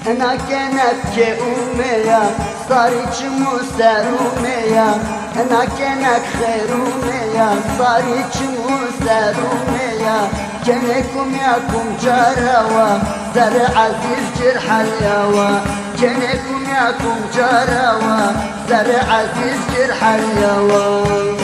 انا كانت كأمية صارت مسرومية انا كانك خيرومية صارت مسرومية كانكم ياكم جراوة زرع عزيز جرح اليوا كانكم ياكم جراوة زرع عزيز جرح اليوا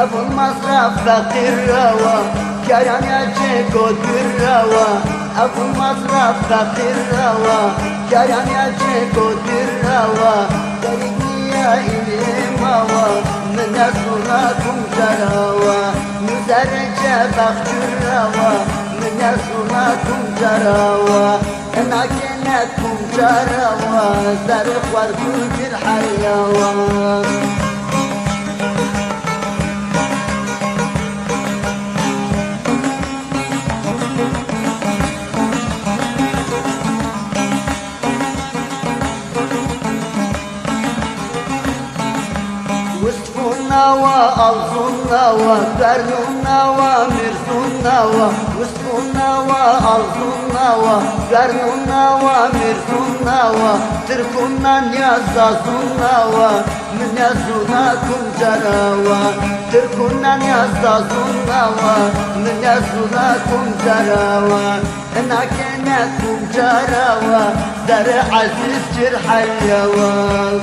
ابو المصرف فقير روا كرم يجيك ودير روا ابو المصرف فقير روا كرم يجيك ودير روا طريقي يا إلي موا من صناكم جراوا مزرجة بخجر روا من صناكم جراوا انا كنتكم جراوا زرق ورقو جرح اليوا وصفونا وألظنا وقرنونا ومرزونا وصفونا وألظنا وقرنونا ومرزونا وتركونا نيزازونا ومن يزوناكم جراوا تركونا نيزازونا ومن يزوناكم جراوا انا كنتكم جراوا زرع عزيز جرح اليوا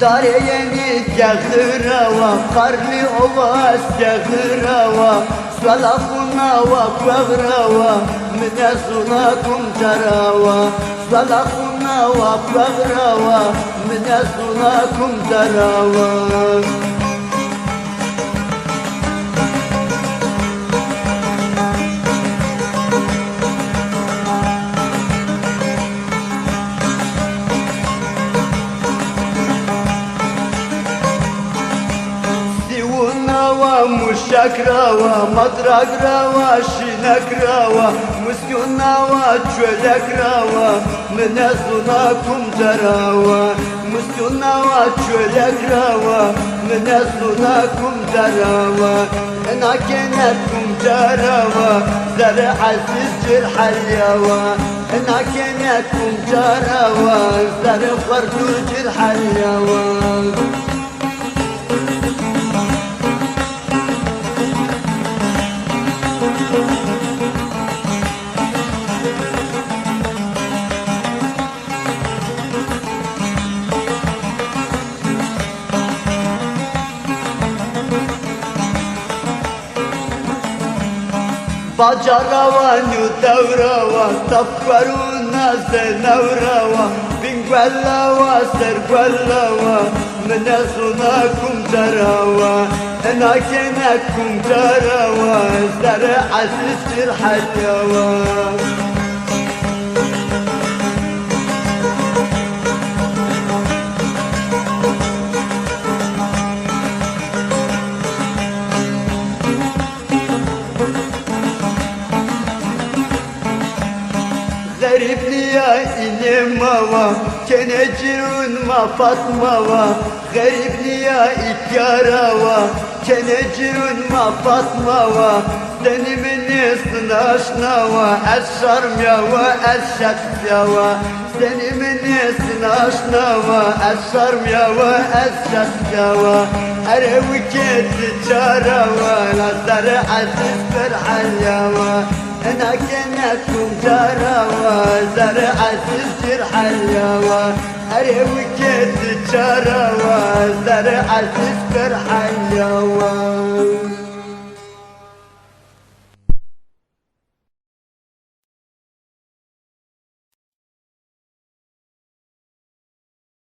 داريني جغرا وقرني أواس جغرا صلخنا وقغرا من يصناكم جراوا صلخنا وقغرا من يصناكم جراوا مشكرا ومطرقرا وشنكرا ومسكنا وشلكرا من يصناكم جراوا مسكنا وشلكرا من يصناكم جراوا انا كنتكم جراوا زرع عزيز جرح اليوا انا كنتكم جراوا زرع ورد جرح اليوا باجروا ندوروا تفكرونا زنوروا بنقلوا سرقلوا من صناكم جراوا انا كنتكم جراوا زرع عزيز جرح اليوا غريبني يا إنما كان يجرون ما فاطمة غريبني يا إكارا كان يجرون ما فاطمة دني مني صناشنا والشرم يا والشكسا دني مني صناشنا والشرم يا والشكسا أروي كيت جارا ولا زرع عزيز فرح اليوا انا كنتكم جراوا زرع عزيز جرح اليوا اروي كيت جراوا زرع عزيز فرح اليوا